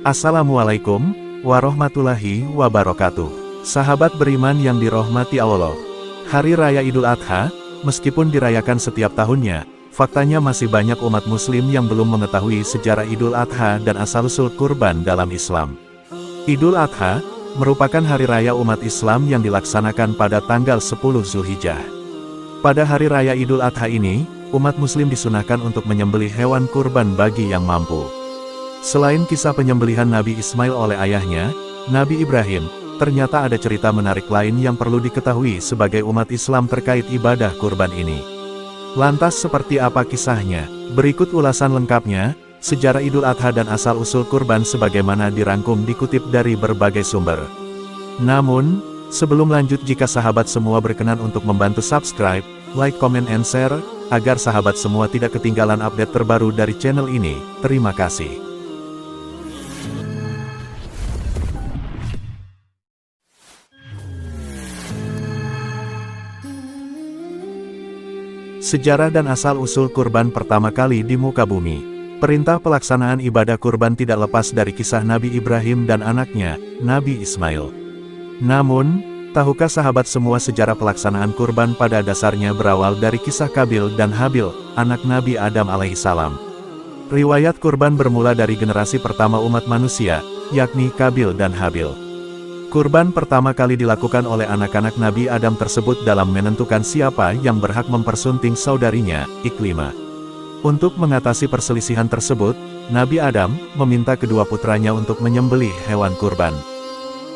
Assalamualaikum warahmatullahi wabarakatuh. Sahabat beriman yang dirahmati Allah. Hari Raya Idul Adha, meskipun dirayakan setiap tahunnya, faktanya masih banyak umat muslim yang belum mengetahui sejarah Idul Adha dan asal-usul kurban dalam Islam. Idul Adha merupakan hari raya umat Islam yang dilaksanakan pada tanggal 10 Zulhijjah. Pada hari raya Idul Adha ini, umat muslim disunahkan untuk menyembelih hewan kurban bagi yang mampu. Selain kisah penyembelihan Nabi Ismail oleh ayahnya, Nabi Ibrahim, ternyata ada cerita menarik lain yang perlu diketahui sebagai umat Islam terkait ibadah kurban ini. Lantas seperti apa kisahnya? Berikut ulasan lengkapnya, sejarah Idul Adha dan asal-usul kurban sebagaimana dirangkum dikutip dari berbagai sumber. Namun, sebelum lanjut, jika sahabat semua berkenan untuk membantu subscribe, like, comment, and share, agar sahabat semua tidak ketinggalan update terbaru dari channel ini, terima kasih. Sejarah dan asal-usul kurban pertama kali di muka bumi. Perintah pelaksanaan ibadah kurban tidak lepas dari kisah Nabi Ibrahim dan anaknya, Nabi Ismail. Namun, tahukah sahabat semua sejarah pelaksanaan kurban pada dasarnya berawal dari kisah Kabil dan Habil, anak Nabi Adam alaihissalam. Riwayat kurban bermula dari generasi pertama umat manusia, yakni Kabil dan Habil. Kurban pertama kali dilakukan oleh anak-anak Nabi Adam tersebut dalam menentukan siapa yang berhak mempersunting saudarinya, Iklimah. Untuk mengatasi perselisihan tersebut, Nabi Adam meminta kedua putranya untuk menyembelih hewan kurban.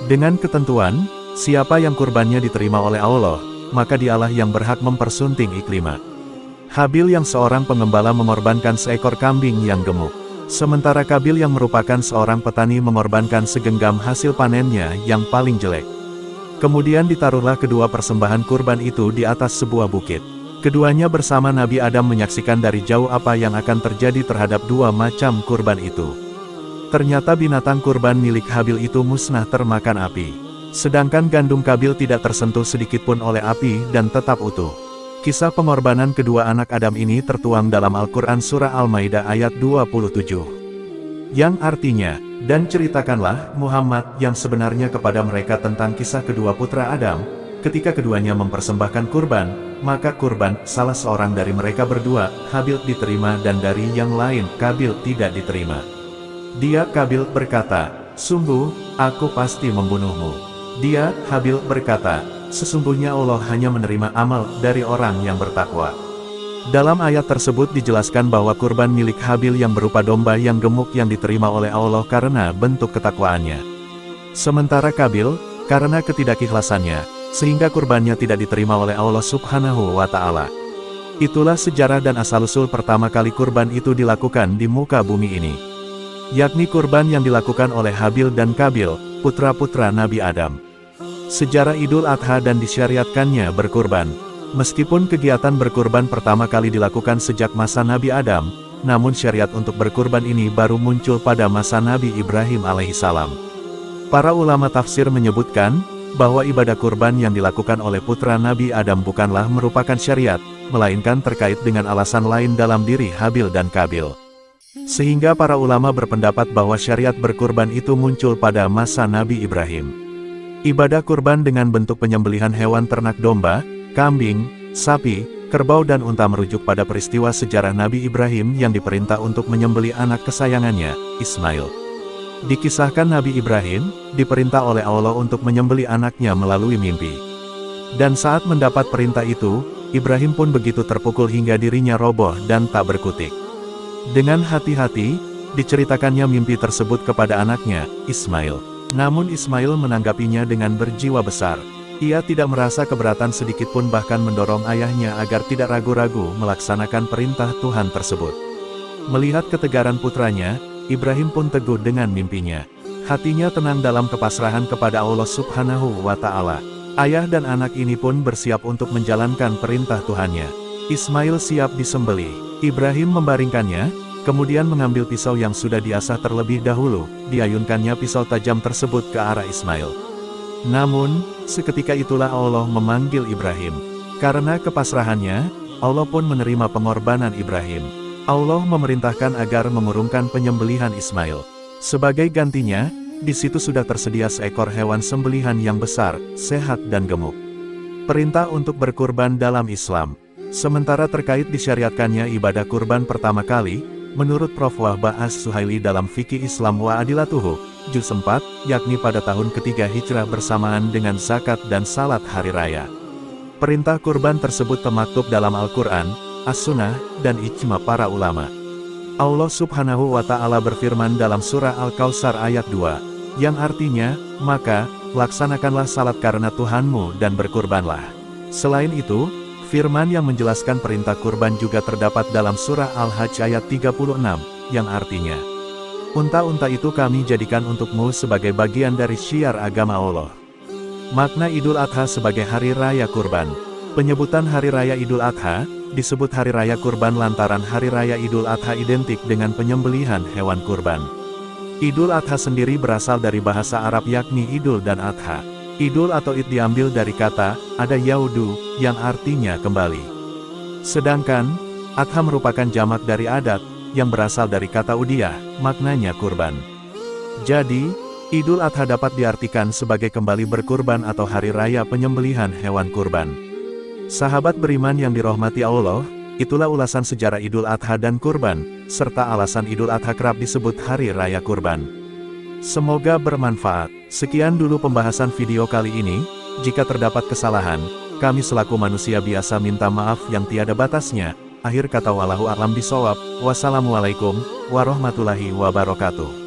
Dengan ketentuan, siapa yang kurbannya diterima oleh Allah, maka dialah yang berhak mempersunting Iklimah. Habil yang seorang pengembala mengorbankan seekor kambing yang gemuk. Sementara Kabil yang merupakan seorang petani mengorbankan segenggam hasil panennya yang paling jelek. Kemudian ditaruhlah kedua persembahan kurban itu di atas sebuah bukit. Keduanya bersama Nabi Adam menyaksikan dari jauh apa yang akan terjadi terhadap dua macam kurban itu. Ternyata binatang kurban milik Habil itu musnah termakan api. Sedangkan gandum Kabil tidak tersentuh sedikitpun oleh api dan tetap utuh. Kisah pengorbanan kedua anak Adam ini tertuang dalam Al-Quran Surah Al-Maidah ayat 27. Yang artinya, dan ceritakanlah Muhammad yang sebenarnya kepada mereka tentang kisah kedua putra Adam, ketika keduanya mempersembahkan kurban, maka kurban salah seorang dari mereka berdua, Habil diterima dan dari yang lain, Kabil tidak diterima. Dia, Kabil, berkata, "Sungguh, aku pasti membunuhmu." Dia, Habil, berkata, "Sesungguhnya Allah hanya menerima amal dari orang yang bertakwa." Dalam ayat tersebut dijelaskan bahwa kurban milik Habil yang berupa domba yang gemuk yang diterima oleh Allah karena bentuk ketakwaannya. Sementara Kabil, karena ketidakikhlasannya, sehingga kurbannya tidak diterima oleh Allah Subhanahu wa Ta'ala. Itulah sejarah dan asal-usul pertama kali kurban itu dilakukan di muka bumi ini, yakni kurban yang dilakukan oleh Habil dan Kabil, putra-putra Nabi Adam. Sejarah Idul Adha dan disyariatkannya berkurban. Meskipun kegiatan berkurban pertama kali dilakukan sejak masa Nabi Adam, namun syariat untuk berkurban ini baru muncul pada masa Nabi Ibrahim alaihissalam. Para ulama tafsir menyebutkan bahwa ibadah kurban yang dilakukan oleh putra Nabi Adam bukanlah merupakan syariat, melainkan terkait dengan alasan lain dalam diri Habil dan Kabil. Sehingga para ulama berpendapat bahwa syariat berkurban itu muncul pada masa Nabi Ibrahim. Ibadah kurban dengan bentuk penyembelihan hewan ternak domba, kambing, sapi, kerbau dan unta merujuk pada peristiwa sejarah Nabi Ibrahim yang diperintah untuk menyembelih anak kesayangannya, Ismail. Dikisahkan Nabi Ibrahim diperintah oleh Allah untuk menyembelih anaknya melalui mimpi. Dan saat mendapat perintah itu, Ibrahim pun begitu terpukul hingga dirinya roboh dan tak berkutik. Dengan hati-hati, diceritakannya mimpi tersebut kepada anaknya, Ismail. Namun Ismail menanggapinya dengan berjiwa besar. Ia tidak merasa keberatan sedikitpun, bahkan mendorong ayahnya agar tidak ragu-ragu melaksanakan perintah Tuhan tersebut. Melihat ketegaran putranya, Ibrahim pun teguh dengan mimpinya. Hatinya tenang dalam kepasrahan kepada Allah Subhanahu wa Ta'ala. Ayah dan anak ini pun bersiap untuk menjalankan perintah Tuhannya. Ismail siap disembelih. Ibrahim membaringkannya, kemudian mengambil pisau yang sudah diasah terlebih dahulu, diayunkannya pisau tajam tersebut ke arah Ismail. Namun, seketika itulah Allah memanggil Ibrahim. Karena kepasrahannya, Allah pun menerima pengorbanan Ibrahim. Allah memerintahkan agar mengurungkan penyembelihan Ismail. Sebagai gantinya, di situ sudah tersedia seekor hewan sembelihan yang besar, sehat dan gemuk. Perintah untuk berkurban dalam Islam. Sementara terkait disyariatkannya ibadah kurban pertama kali, menurut Prof. Wahbah As-Suhaili dalam Fikih Islam wa Adilatuhu, Juz 4, yakni pada tahun ketiga Hijrah bersamaan dengan zakat dan salat hari raya. Perintah kurban tersebut termaktub dalam Al-Quran, As-Sunnah, dan ijma para ulama. Allah Subhanahu wa Ta'ala berfirman dalam surah Al-Kautsar ayat 2, yang artinya, maka, laksanakanlah salat karena Tuhanmu dan berkurbanlah. Selain itu, firman yang menjelaskan perintah kurban juga terdapat dalam surah Al-Hajj ayat 36, yang artinya, unta-unta itu kami jadikan untukmu sebagai bagian dari syiar agama Allah. Makna Idul Adha sebagai hari raya kurban. Penyebutan hari raya Idul Adha, disebut hari raya kurban lantaran hari raya Idul Adha identik dengan penyembelihan hewan kurban. Idul Adha sendiri berasal dari bahasa Arab yakni Idul dan Adha. Idul atau Id diambil dari kata, ada yaudu, yang artinya kembali. Sedangkan, Adha merupakan jamak dari adat, yang berasal dari kata udiyah, maknanya kurban. Jadi, Idul Adha dapat diartikan sebagai kembali berkurban atau hari raya penyembelihan hewan kurban. Sahabat beriman yang dirahmati Allah, itulah ulasan sejarah Idul Adha dan kurban, serta alasan Idul Adha kerap disebut hari raya kurban. Semoga bermanfaat. Sekian dulu pembahasan video kali ini. Jika terdapat kesalahan, kami selaku manusia biasa minta maaf yang tiada batasnya. Akhir kata wallahu a'lam bishawab. Wassalamualaikum warahmatullahi wabarakatuh.